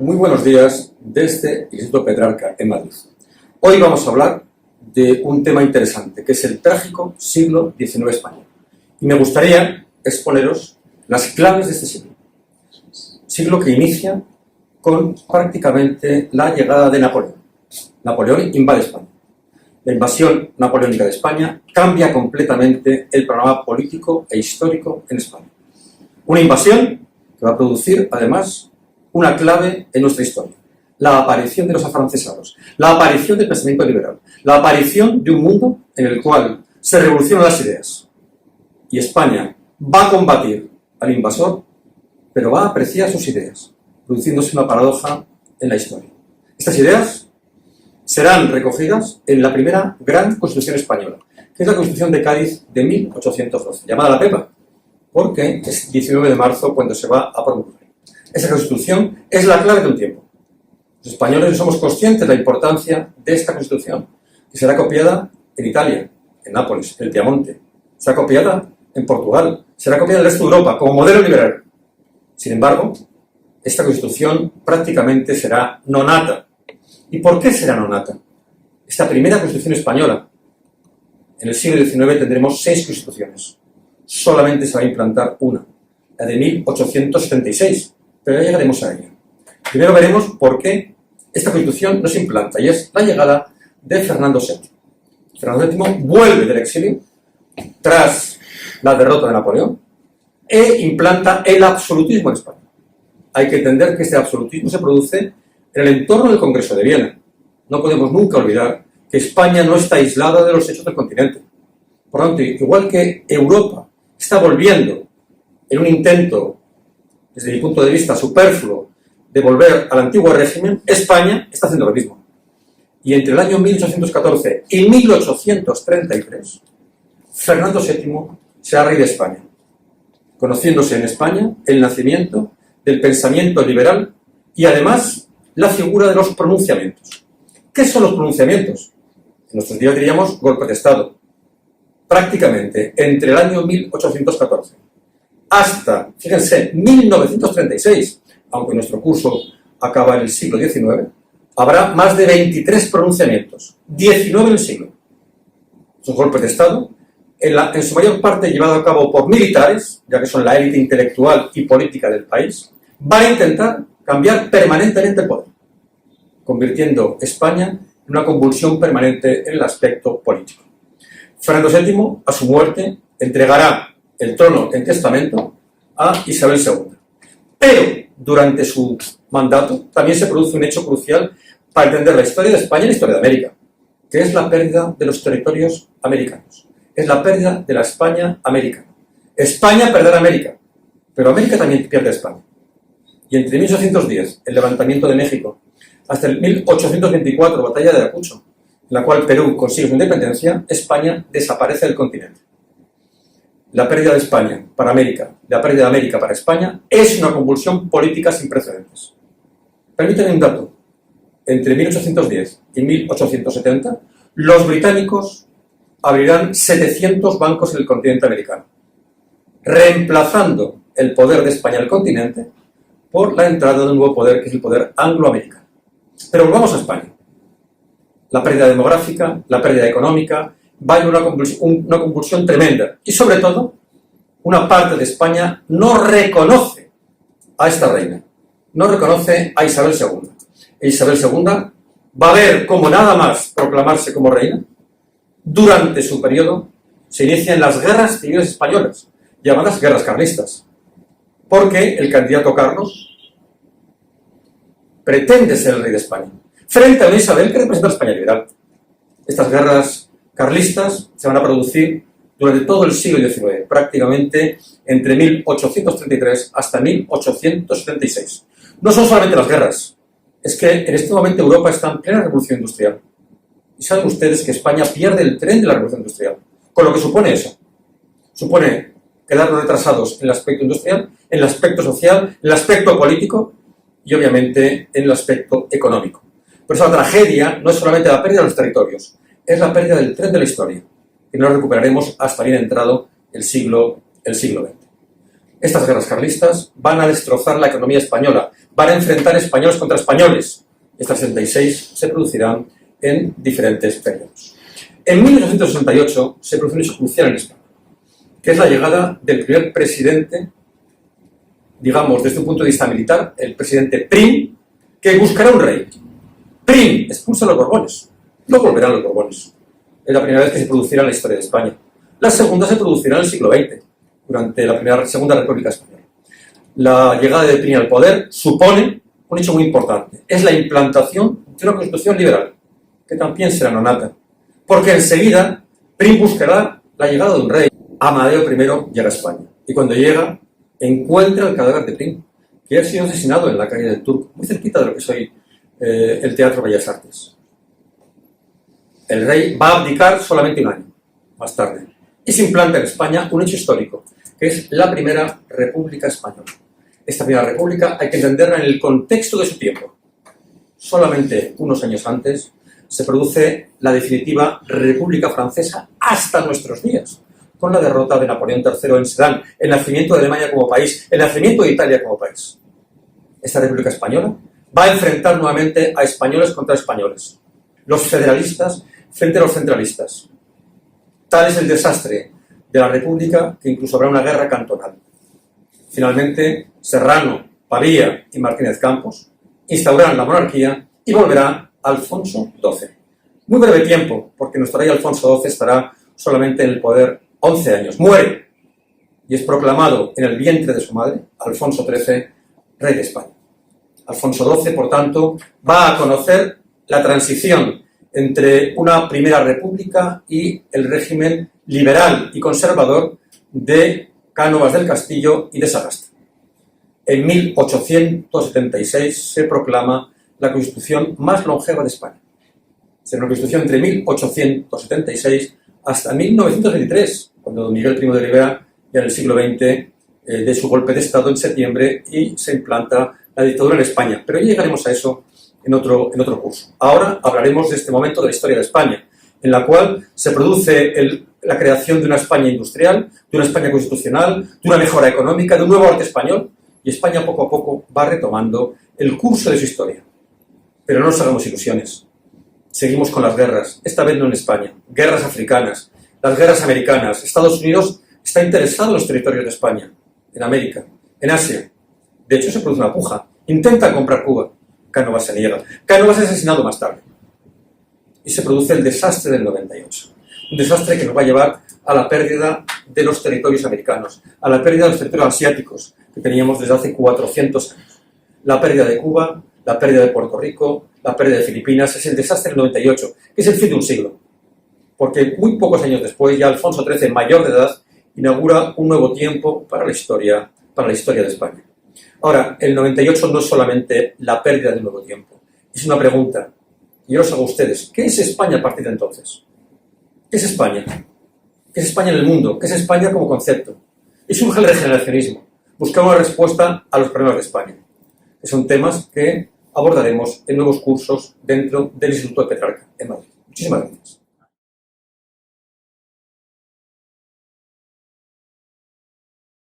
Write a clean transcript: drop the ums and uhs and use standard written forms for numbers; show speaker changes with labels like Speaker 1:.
Speaker 1: Muy buenos días desde el Instituto Petrarca en Madrid. Hoy vamos a hablar de un tema interesante, que es el trágico siglo XIX español. Y me gustaría exponeros las claves de este siglo. Siglo que inicia con prácticamente la llegada de Napoleón. Napoleón invade España. La invasión napoleónica de España cambia completamente el panorama político e histórico en España. Una invasión que va a producir, además, una clave en nuestra historia: la aparición de los afrancesados, la aparición del pensamiento liberal, la aparición de un mundo en el cual se revolucionan las ideas. Y España va a combatir al invasor, pero va a apreciar sus ideas, produciéndose una paradoja en la historia. Estas ideas serán recogidas en la primera gran Constitución española, que es la Constitución de Cádiz de 1812, llamada la Pepa, porque es 19 de marzo cuando se va a promulgar. Esa Constitución es la clave de un tiempo. Los españoles somos conscientes de la importancia de esta Constitución, que será copiada en Italia, en Nápoles, en el Piamonte, será copiada en Portugal, será copiada en el resto de Europa como modelo liberal. Sin embargo, esta Constitución prácticamente será nonata. ¿Y por qué será nonata? Esta primera Constitución española, en el siglo XIX tendremos 6 constituciones. Solamente se va a implantar una, la de 1876, pero ya llegaremos a ella. Primero veremos por qué esta Constitución no se implanta, y es la llegada de Fernando VII. Fernando VII vuelve del exilio tras la derrota de Napoleón e implanta el absolutismo en España. Hay que entender que este absolutismo se produce en el entorno del Congreso de Viena. No podemos nunca olvidar que España no está aislada de los hechos del continente. Por lo tanto, igual que Europa está volviendo en un intento, desde mi punto de vista, superfluo, de volver al antiguo régimen, España está haciendo lo mismo. Y entre el año 1814 y 1833, Fernando VII será rey de España, conociéndose en España el nacimiento del pensamiento liberal y, además, la figura de los pronunciamientos. ¿Qué son los pronunciamientos? En nuestros días diríamos golpe de Estado. Prácticamente entre el año 1814 hasta, fíjense, 1936, aunque nuestro curso acaba en el siglo XIX, habrá más de 23 pronunciamientos, 19 en el siglo. Son golpes de Estado, en su mayor parte llevado a cabo por militares, ya que son la élite intelectual y política del país, van a intentar cambiar permanentemente el poder, convirtiendo España en una convulsión permanente en el aspecto político. Fernando VII, a su muerte, entregará el trono en testamento a Isabel II. Pero durante su mandato también se produce un hecho crucial para entender la historia de España y la historia de América, que es la pérdida de los territorios americanos. Es la pérdida de la España americana. España perderá América, pero América también pierde a España. Y entre 1810, el levantamiento de México, hasta el 1824, batalla de Ayacucho, en la cual Perú consigue su independencia, España desaparece del continente. La pérdida de España para América, la pérdida de América para España, es una convulsión política sin precedentes. Permítanme un dato. Entre 1810 y 1870, los británicos abrirán 700 bancos en el continente americano, reemplazando el poder de España en el continente por la entrada de un nuevo poder, que es el poder angloamericano. Pero volvamos a España. La pérdida demográfica, la pérdida económica, va a haber una convulsión tremenda. Y sobre todo, una parte de España no reconoce a esta reina, no reconoce a Isabel II. E Isabel II va a ver cómo nada más proclamarse como reina, durante su periodo se inician las guerras civiles españolas, llamadas guerras carlistas, porque el candidato Carlos pretende ser el rey de España, frente a una Isabel que representa a España liberal. Estas guerras carlistas se van a producir durante todo el siglo XIX, prácticamente entre 1833 hasta 1876. No son solamente las guerras, es que en este momento Europa está en plena revolución industrial. Y saben ustedes que España pierde el tren de la revolución industrial, con lo que supone eso. Supone quedarnos retrasados en el aspecto industrial, en el aspecto social, en el aspecto político y obviamente en el aspecto económico. Por eso la tragedia no es solamente la pérdida de los territorios, es la pérdida del tren de la historia, que no recuperaremos hasta bien entrado el siglo XX. Estas guerras carlistas van a destrozar la economía española, van a enfrentar españoles contra españoles. Estas 66 se producirán en diferentes periodos. En 1868 se produce un hecho crucial en España, que es la llegada del primer presidente, digamos, desde un punto de vista militar, el presidente Prim, que buscará un rey. Prim expulsa a los Borbones. No volverán los Borbones. Es la primera vez que se producirá en la historia de España. La segunda se producirá en el siglo XX, durante la Segunda República Española. La llegada de Prim al poder supone un hecho muy importante. Es la implantación de una constitución liberal, que también será nonata. Porque enseguida Prim buscará la llegada de un rey. Amadeo I llega a España. Y cuando llega, encuentra el cadáver de Prim, que ha sido asesinado en la calle del Turco, muy cerquita de lo que es hoy el Teatro Bellas Artes. El rey va a abdicar solamente un año más tarde. Y se implanta en España un hecho histórico, que es la Primera República Española. Esta Primera República hay que entenderla en el contexto de su tiempo. Solamente unos años antes se produce la definitiva República Francesa hasta nuestros días, con la derrota de Napoleón III en Sedan, el nacimiento de Alemania como país, el nacimiento de Italia como país. Esta República Española va a enfrentar nuevamente a españoles contra españoles, los federalistas frente a los centralistas. Tal es el desastre de la República que incluso habrá una guerra cantonal. Finalmente, Serrano, Pavía y Martínez Campos instaurarán la monarquía y volverá Alfonso XII. Muy breve tiempo, porque nuestro rey Alfonso XII estará solamente en el poder 11 años. Muere y es proclamado en el vientre de su madre, Alfonso XIII, rey de España. Alfonso XII, por tanto, va a conocer la transición entre una primera república y el régimen liberal y conservador de Cánovas del Castillo y de Sagasta. En 1876 se proclama la Constitución más longeva de España. Será una Constitución entre 1876 hasta 1923, cuando don Miguel Primo de Rivera, ya en el siglo XX, de su golpe de Estado en septiembre y se implanta la dictadura en España. Pero ya llegaremos a eso en otro curso. Ahora hablaremos de este momento de la historia de España, en la cual se produce la creación de una España industrial, de una España constitucional, de una mejora económica, de un nuevo arte español, y España poco a poco va retomando el curso de su historia. Pero no nos hagamos ilusiones. Seguimos con las guerras, esta vez no en España, guerras africanas, las guerras americanas. Estados Unidos está interesado en los territorios de España, en América, en Asia. De hecho, se produce una puja. Intentan comprar Cuba. Cánovas se niega. Cánovas es asesinado más tarde. Y se produce el desastre del 98. Un desastre que nos va a llevar a la pérdida de los territorios americanos, a la pérdida de los territorios asiáticos que teníamos desde hace 400 años. La pérdida de Cuba, la pérdida de Puerto Rico, la pérdida de Filipinas, es el desastre del 98, que es el fin de un siglo. Porque muy pocos años después, ya Alfonso XIII, mayor de edad, inaugura un nuevo tiempo para la historia de España. Ahora, el 98 no es solamente la pérdida de un nuevo tiempo, es una pregunta. Y yo os hago a ustedes, ¿qué es España a partir de entonces? ¿Qué es España? ¿Qué es España en el mundo? ¿Qué es España como concepto? Y surge el regeneracionismo. Buscar una respuesta a los problemas de España. Que son temas que abordaremos en nuevos cursos dentro del Instituto de Petrarca, en Madrid. Muchísimas gracias.